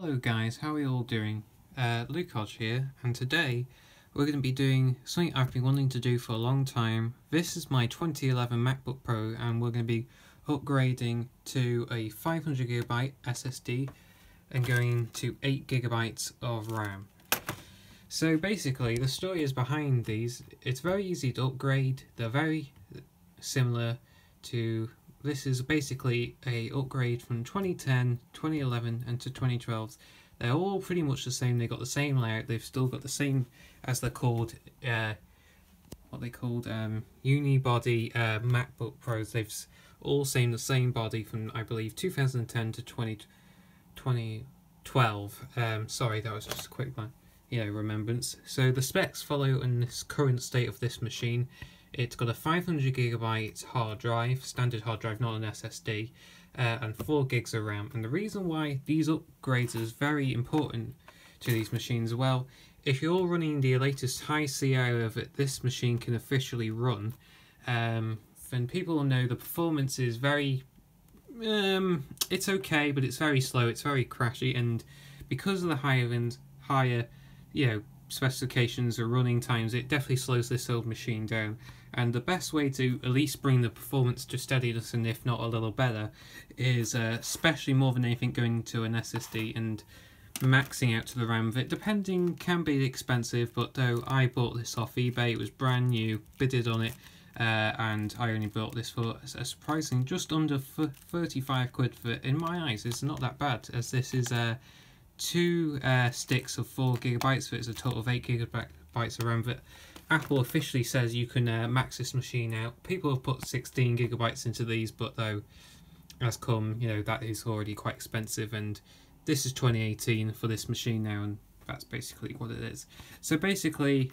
Hello guys, how are you all doing? Luke here, and today we're going to be doing something I've been wanting to do for a long time. This is my 2011 MacBook Pro, and we're going to be upgrading to a 500GB SSD and going to 8GB of RAM. So basically, the story is behind these. It's very easy to upgrade. They're very similar to... This is basically a upgrade from 2010, 2011 and to 2012. They're all pretty much the same. They've got the same layout. They've still got the same, as they're called, unibody MacBook Pros. They've all the same body from, I believe, 2010 to 2012. Sorry, that was just a quick one, remembrance. So the specs follow in this current state of this machine. It's got a 500GB hard drive, standard hard drive, not an SSD, and 4 gigs of RAM. And the reason why these upgrades is very important to these machines, well, if you're running the latest high CIO that this machine can officially run, then people will know the performance is very, it's okay, but it's very slow, it's very crashy, and because of the higher, specifications or running times, it definitely slows this old machine down. And the best way to at least bring the performance to steadiness, and if not a little better, is especially more than anything going to an SSD and maxing out to the RAM of it. Depending, can be expensive, but though I bought this off eBay, it was brand new, bidded on it, and I only bought this for a surprising just under 35 quid. For in my eyes, it's not that bad, as this is 2 sticks of 4GB, so it's a total of 8GB of RAM. That Apple officially says you can max this machine out. People have put 16GB into these, but though, as come, that is already quite expensive, and this is 2018 for this machine now, and that's basically what it is. So basically,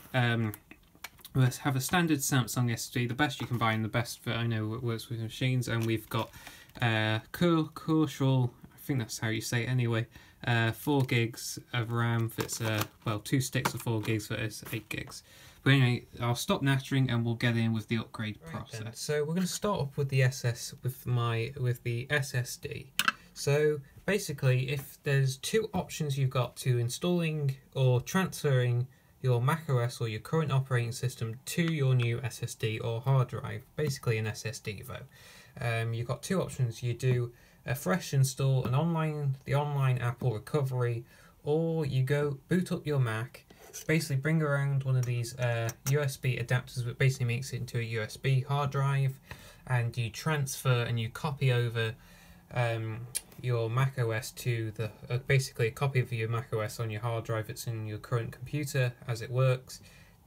let's have a standard Samsung SSD, the best you can buy and the best that I know it works with machines, and we've got Crucial, I think that's how you say it anyway, 4 gigs of RAM. That's 2 sticks of 4 gigs, that is 8 gigs. But anyway, I'll stop nattering and we'll get in with the upgrade process. Then. So we're going to start off with the SSD. So basically, if there's 2 options you've got to installing or transferring your macOS or your current operating system to your new SSD or hard drive, basically an SSD though, you've got 2 options. You do a fresh install, the online Apple recovery, or you go boot up your Mac, basically bring around one of these USB adapters that basically makes it into a USB hard drive, and you transfer and you copy over your macOS to the basically a copy of your macOS on your hard drive that's in your current computer as it works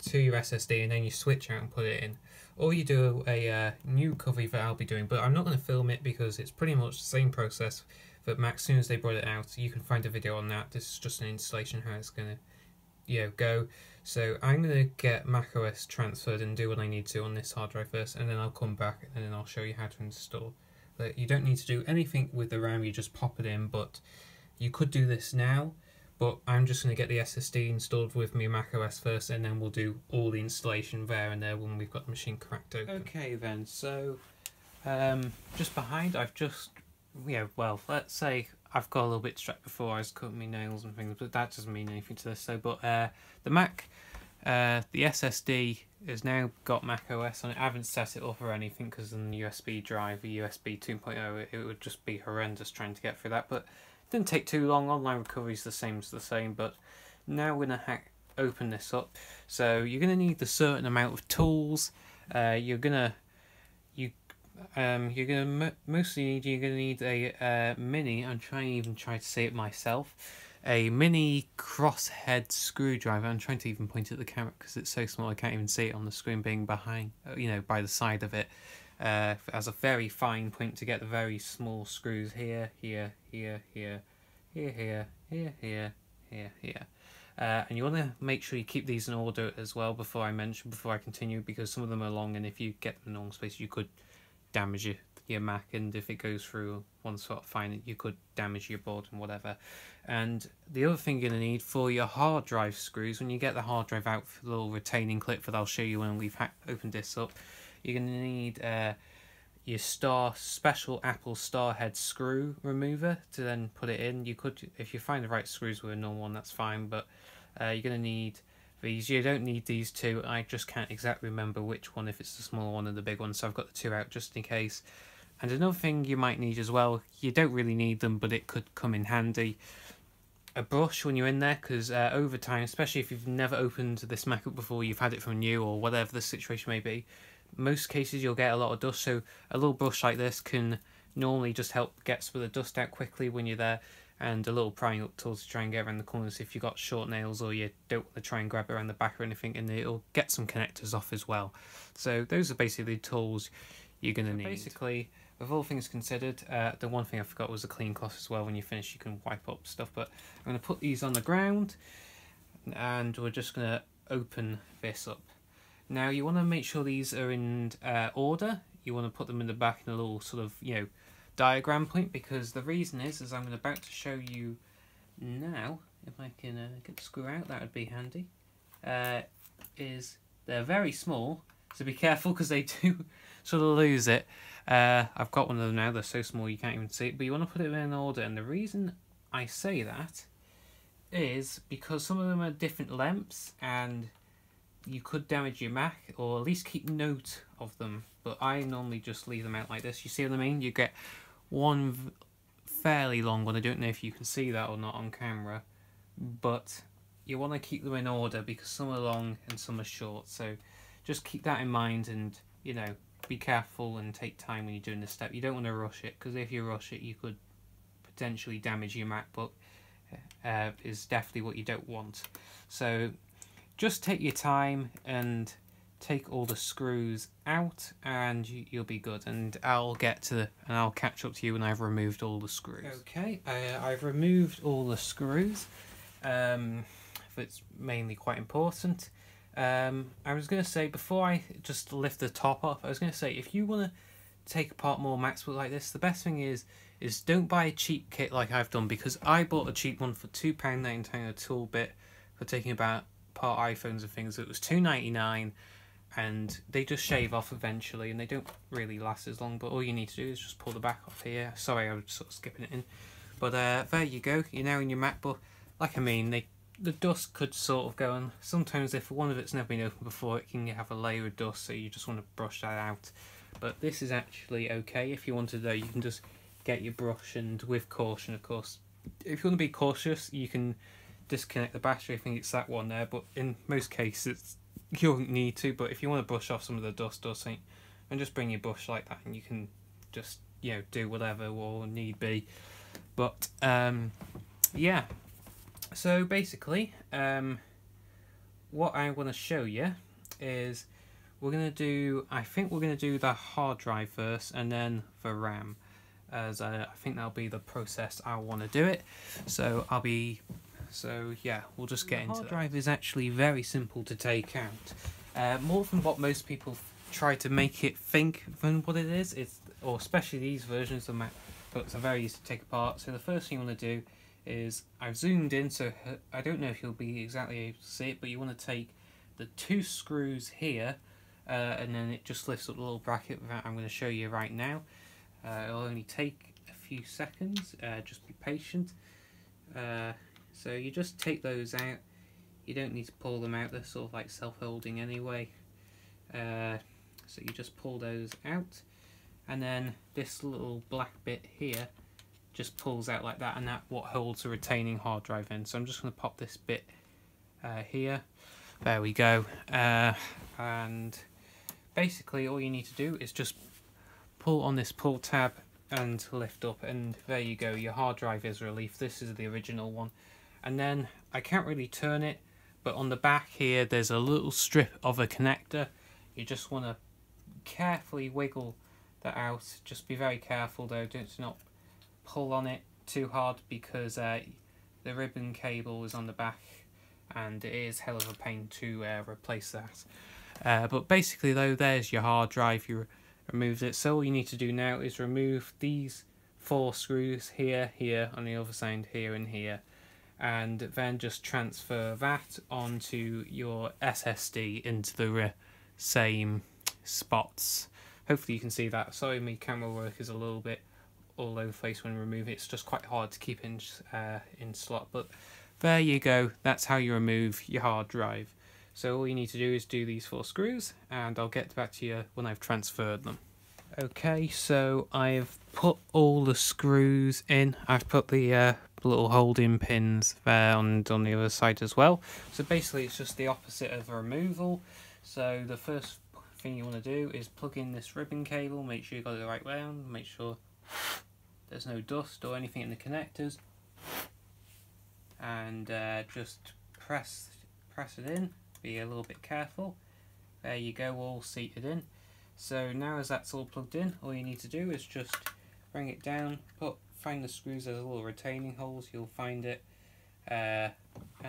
to your SSD, and then you switch out and put it in. Or you do a new recovery that I'll be doing, but I'm not going to film it because it's pretty much the same process that Mac. As soon as they brought it out, you can find a video on that. This is just an installation, how it's going to go. So I'm going to get macOS transferred and do what I need to on this hard drive first, and then I'll come back and then I'll show you how to install. But you don't need to do anything with the RAM, you just pop it in, but you could do this now. But I'm just going to get the SSD installed with me macOS first, and then we'll do all the installation there and there when we've got the machine cracked open. Okay then, so just behind, let's say I've got a little bit distracted before I was cutting my nails and things, but that doesn't mean anything to this. So, but the Mac, the SSD has now got macOS on it. I haven't set it up or anything because on the USB drive, the USB 2.0, it would just be horrendous trying to get through that. But didn't take too long. Online recovery is the same, but now we're gonna open this up. So you're gonna need a certain amount of tools. You're gonna mostly need a mini. I'm trying to say it myself. A mini crosshead screwdriver. I'm trying to even point at the camera because it's so small I can't even see it on the screen being behind, by the side of it. As a very fine point to get the very small screws here, and you want to make sure you keep these in order as well before I continue, because some of them are long, and if you get them in the wrong space you could damage your Mac, and if it goes through one sort of fine, you could damage your board and whatever. And the other thing you're going to need for your hard drive screws, when you get the hard drive out, for the little retaining clip that I'll show you when we've opened this up, you're going to need your special Apple star head screw remover to then put it in. You could, if you find the right screws with a normal one, that's fine, but you're going to need these. You don't need these two. I just can't exactly remember which one, if it's the small one or the big one, so I've got the two out just in case. And another thing you might need as well, you don't really need them, but it could come in handy, a brush when you're in there, because over time, especially if you've never opened this MacBook before, you've had it from new or whatever the situation may be, most cases you'll get a lot of dust, so a little brush like this can normally just help get some of the dust out quickly when you're there, and a little prying up tool to try and get around the corners if you've got short nails or you don't want to try and grab it around the back or anything, and it'll get some connectors off as well. So those are basically the tools you're going to need. Basically, with all things considered, the one thing I forgot was a clean cloth as well. When you finish, you can wipe up stuff, but I'm going to put these on the ground and we're just going to open this up. Now you want to make sure these are in order. You want to put them in the back in a little sort of, you know, diagram point, because the reason is, as I'm about to show you now, if I can get the screw out, that would be handy, is they're very small, so be careful because they do sort of lose it. I've got one of them now, they're so small you can't even see it, but you want to put it in order, and the reason I say that is because some of them are different lengths and you could damage your Mac, or at least keep note of them, but I normally just leave them out like this. You see what I mean? You get one fairly long one. I don't know if you can see that or not on camera, but you want to keep them in order because some are long and some are short, so just keep that in mind, and you know, be careful and take time when you're doing this step. You don't want to rush it, because if you rush it you could potentially damage your MacBook. Is definitely what you don't want. So just take your time and take all the screws out and you'll be good, and I'll catch up to you when I've removed all the screws. Okay, I've removed all the screws. It's mainly quite important. I was going to say, before I just lift the top off, I was going to say, if you want to take apart more MacBook like this, the best thing is don't buy a cheap kit like I've done, because I bought a cheap one for £2, that entire a tool bit for taking apart iPhones and things. It was $2.99, and they just shave off eventually and they don't really last as long, but all you need to do is just pull the back off here. Sorry, I was sort of skipping it in, but there you go. You're now in your MacBook. Like I mean, the dust could sort of go on. Sometimes if one of it's never been opened before, it can have a layer of dust, so you just want to brush that out. But this is actually okay. If you wanted, though, you can just get your brush, and with caution, of course. If you want to be cautious, you can disconnect the battery. I think it's that one there, but in most cases you won't need to. But if you want to brush off some of the dust or something, and just bring your brush like that, and you can just, you know, do whatever or need be. But yeah, so basically what I want to show you is I think we're going to do the hard drive first and then the RAM, as I think that'll be the process I want to do it. So yeah, we'll just get into it. The hard drive is actually very simple to take out, more than what most people try to make it think than what it is. Or especially these versions of MacBooks are very easy to take apart. So the first thing you want to do is, I've zoomed in, so I don't know if you'll be exactly able to see it, but you want to take the two screws here, and then it just lifts up the little bracket that I'm going to show you right now. It'll only take a few seconds, just be patient. So you just take those out. You don't need to pull them out, they're sort of like self-holding anyway. So you just pull those out, and then this little black bit here just pulls out like that, and that's what holds the retaining hard drive in. So I'm just going to pop this bit here. There we go. And basically all you need to do is just pull on this pull tab and lift up, and there you go, your hard drive is released. This is the original one. And then I can't really turn it, but on the back here there's a little strip of a connector. You just want to carefully wiggle that out. Just be very careful though, do not pull on it too hard, because the ribbon cable is on the back and it is hell of a pain to replace that. But basically though, there's your hard drive. You removed it. So all you need to do now is remove these 4 screws here, here, on the other side, here and here, and then just transfer that onto your SSD into the same spots. hopefully you can see that. Sorry, my camera work is a little bit all over the place when removing. It's just quite hard to keep in slot, but there you go. That's how you remove your hard drive. So all you need to do is do these 4 screws, and I'll get back to you when I've transferred them. Okay, so I've put all the screws in. I've put the little holding pins there and on the other side as well. So basically it's just the opposite of a removal. So the first thing you want to do is plug in this ribbon cable, make sure you've got it the right way on, make sure there's no dust or anything in the connectors, and just press it in. Be a little bit careful. There you go, all seated in. So now as that's all plugged in, all you need to do is just bring it down, find the screws, there's little retaining holes, you'll find it, and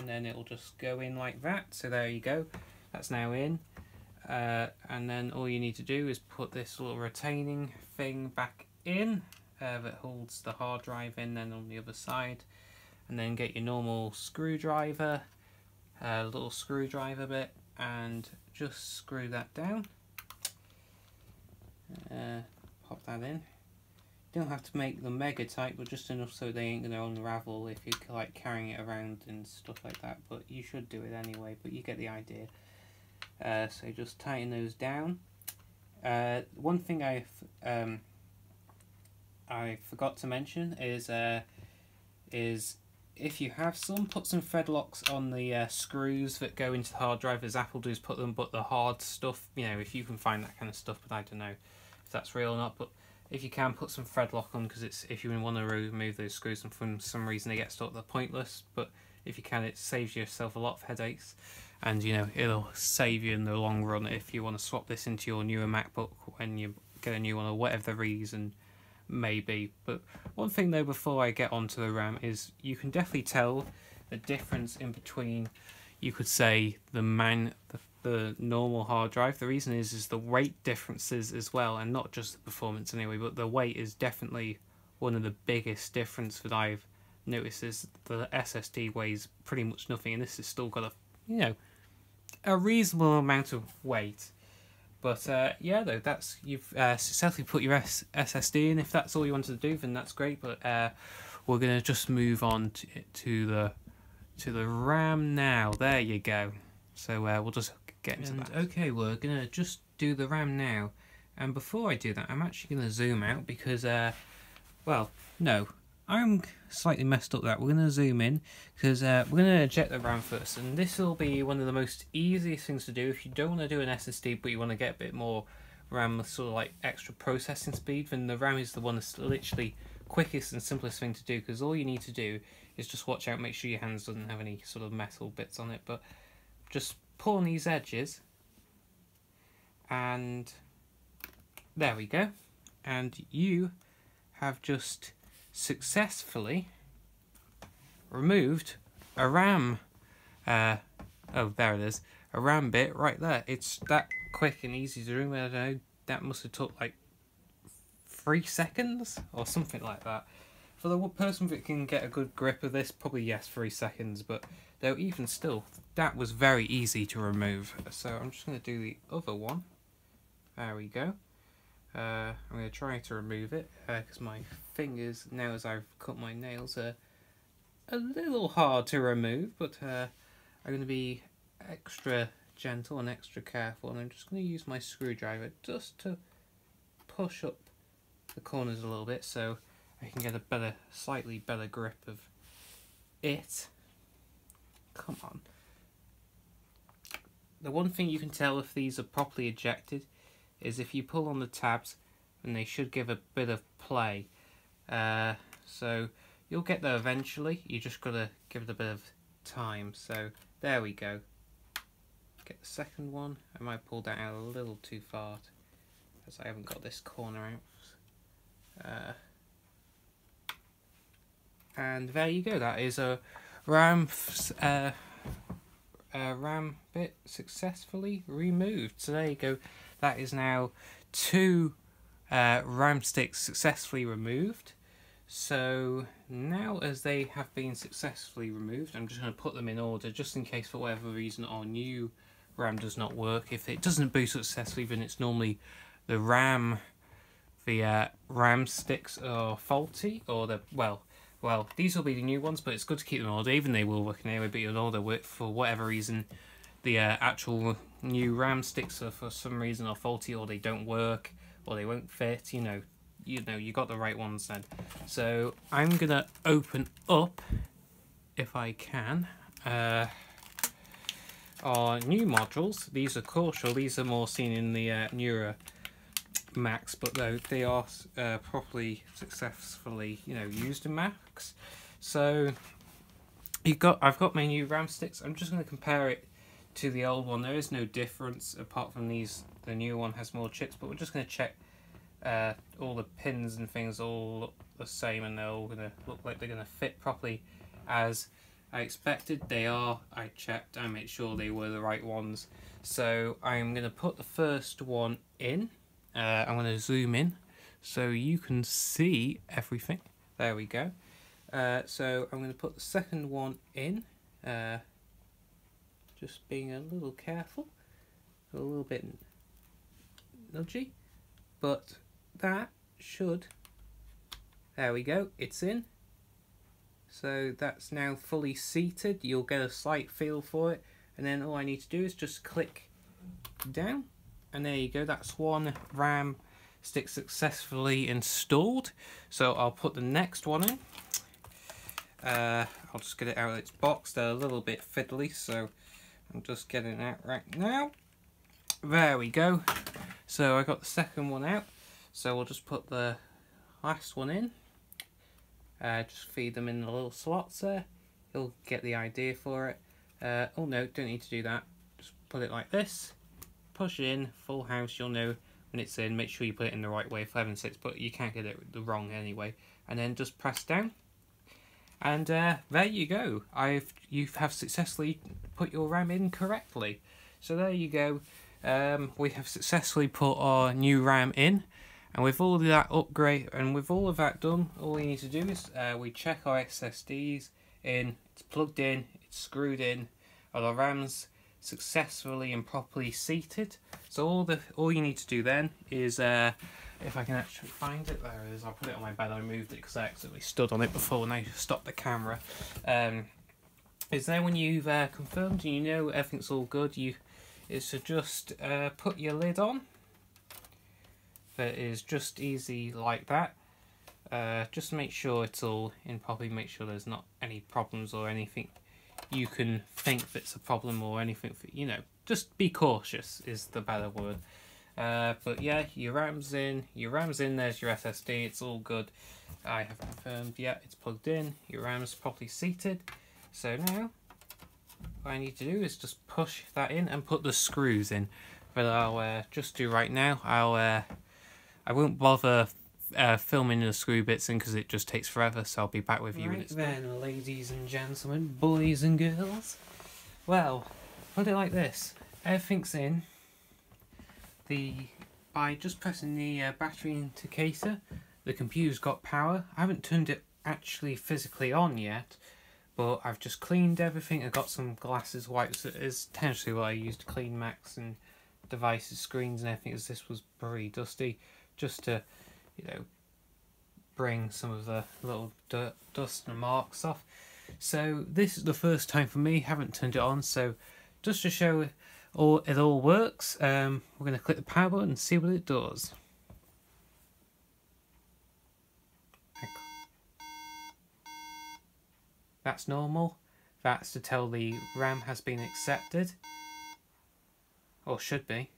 then it'll just go in like that. So there you go, that's now in. And then all you need to do is put this little retaining thing back in that holds the hard drive in, then on the other side, and then get your normal screwdriver, little screwdriver bit, and just screw that down. Pop that in. You don't have to make them mega tight, but just enough so they ain't going to unravel if you're like carrying it around and stuff like that, but you should do it anyway, but you get the idea. So just tighten those down. One thing I forgot to mention is if you have some, put some thread locks on the screws that go into the hard drive, as Apple does put them, but the hard stuff, you know, if you can find that kind of stuff, but I don't know if that's real or not, but if you can, put some thread lock on, because it's, if you want to remove those screws and for some reason they get stuck, they're pointless, but if you can, it saves yourself a lot of headaches, and you know, it'll save you in the long run if you want to swap this into your newer MacBook when you get a new one or whatever the reason may be. But one thing though, before I get onto the RAM, is you can definitely tell the difference in between, you could say, the normal hard drive. The reason is the weight differences as well, and not just the performance anyway, but the weight is definitely one of the biggest difference that I've noticed. Is the SSD weighs pretty much nothing, and this has still got a reasonable amount of weight. But yeah, though, that's, you've successfully put your SSD in. If that's all you wanted to do, then that's great. But we're gonna just move on to the RAM now. There you go. So we'll just get into that. Okay, we're gonna just do the RAM now. And before I do that, I'm actually gonna zoom out because, well, no, I'm slightly messed up that. We're going to zoom in because we're going to eject the RAM first, and this will be one of the most easiest things to do if you don't want to do an SSD but you want to get a bit more RAM with sort of like extra processing speed. Then the RAM is the one that's literally quickest and simplest thing to do, because all you need to do is just watch out, make sure your hands doesn't have any sort of metal bits on it, but just pull on these edges, and there we go, and you have just successfully removed a RAM. Oh, there it is, a RAM bit right there. It's that quick and easy to remove. I don't know, that must have took like 3 seconds or something like that. For the person that can get a good grip of this, probably yes, 3 seconds, but though even still, that was very easy to remove. So I'm just going to do the other one. There we go. I'm going to try to remove it because my fingers, now as I've cut my nails, are a little hard to remove, but I'm going to be extra gentle and extra careful, and I'm just going to use my screwdriver just to push up the corners a little bit so I can get a slightly better grip of it. Come on. The one thing you can tell if these are properly ejected is if you pull on the tabs, and they should give a bit of play. So you'll get there eventually, you just gotta give it a bit of time. So there we go. Get the second one. I might pull that out a little too far because I haven't got this corner out. And there you go, that is a RAM bit successfully removed. So there you go. That is now 2 RAM sticks successfully removed. So now, as they have been successfully removed, I'm just going to put them in order just in case for whatever reason our new RAM does not work. If it doesn't boot successfully, then it's normally the RAM sticks are faulty, or well, these will be the new ones, but it's good to keep them in order. Even they will work anyway, but in order for whatever reason, the actual new RAM sticks are for some reason are faulty, or they don't work, or they won't fit. You got the right ones then. So I'm gonna open up, if I can, our new modules. These are Corshell. These are more seen in the newer Macs, but they are properly successfully used in Macs. So I've got my new RAM sticks. I'm just going to compare it to the old one. There is no difference apart from these. The new one has more chips, but we're just going to check all the pins and things all look the same, and they're all going to look like they're going to fit properly as I expected. They are. I checked. I made sure they were the right ones. So I'm going to put the first one in. I'm going to zoom in so you can see everything. There we go. So I'm going to put the second one in. Just being a little careful, a little bit nudgy, but that should. There we go. It's in. So that's now fully seated. You'll get a slight feel for it, and then all I need to do is just click down. And there you go, that's one RAM stick successfully installed. So I'll put the next one in. I'll just get it out of its box. They're a little bit fiddly, so I'm just getting it out right now. There we go. So I got the second one out. So we'll just put the last one in. Just feed them in the little slots there. You'll get the idea for it. Oh no, don't need to do that. Just put it like this. Push it in, full house, you'll know when it's in. Make sure you put it in the right way for heaven's sakes, but you can't get it the wrong anyway. And then just press down. And there you go. You have successfully put your RAM in correctly. So there you go. We have successfully put our new RAM in. And with all of that upgrade, and with all of that done, all we need to do is we check our SSDs in. It's plugged in, it's screwed in, and our RAM's successfully and properly seated. So all you need to do then is, if I can actually find it, there it is. I'll put it on my bed. I moved it because I accidentally stood on it before when I stopped the camera. Is there when you've confirmed and you know everything's all good, is to just put your lid on. That is just easy like that. Just make sure it's all in properly. Make sure there's not any problems or anything you can think that's a problem or anything. Just be cautious is the better word. But yeah, your RAM's in. There's your SSD. It's all good. I have confirmed. Yeah, it's plugged in. Your RAM's properly seated. So now, what I need to do is just push that in and put the screws in. But I'll just do right now. I won't bother filming the screw bits in because it just takes forever. So I'll be back with you when it's done. Ladies and gentlemen, boys and girls. Well, put it like this. Everything's in. By just pressing the battery indicator, the computer's got power. I haven't turned it actually physically on yet, but I've just cleaned everything. I've got some glasses wipes. That is potentially what I use to clean Macs and devices, screens and everything, as this was pretty dusty, just to, bring some of the little dust and marks off. So this is the first time for me. Haven't turned it on, so just to show it all works, we're going to click the power button and see what it does. That's normal. That's to tell the RAM has been accepted, or should be.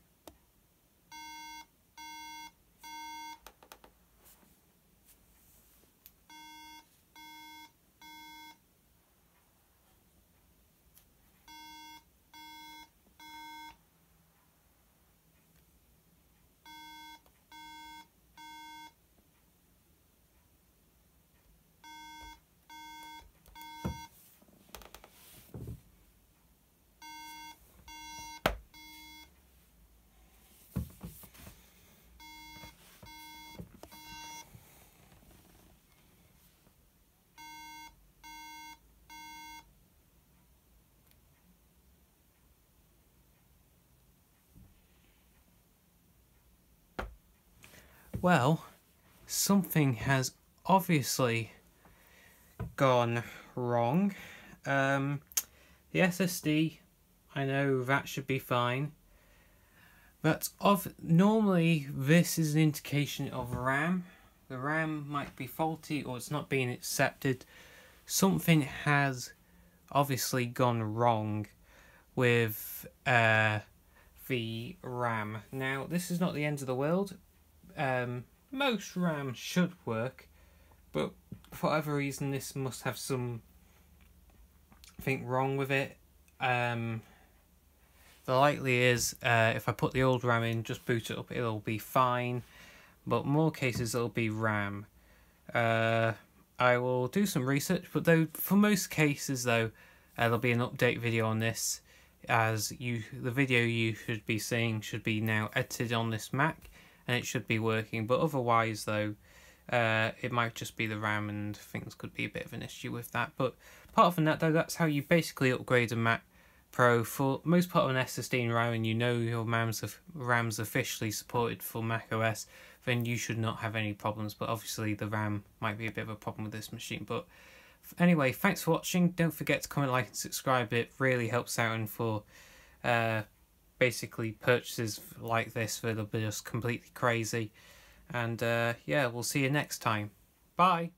Well, something has obviously gone wrong. The SSD, I know that should be fine, but normally this is an indication of RAM. The RAM might be faulty or it's not being accepted. Something has obviously gone wrong with the RAM. Now, this is not the end of the world. Most RAM should work, but for whatever reason this must have something wrong with it. The likely is if I put the old RAM in, just boot it up, it'll be fine, but more cases it'll be RAM. I will do some research, but though for most cases though there'll be an update video on this, as the video you should be seeing should be now edited on this Mac and it should be working, but otherwise though it might just be the RAM and things could be a bit of an issue with that. But apart from that though, that's how you basically upgrade a Mac Pro. For most part of an SSD and RAM, and you know your RAM's officially supported for Mac OS, then you should not have any problems. But obviously the RAM might be a bit of a problem with this machine. But anyway, thanks for watching. Don't forget to comment, like and subscribe. It really helps out, and for basically purchases like this that are just completely crazy. And yeah, we'll see you next time. Bye.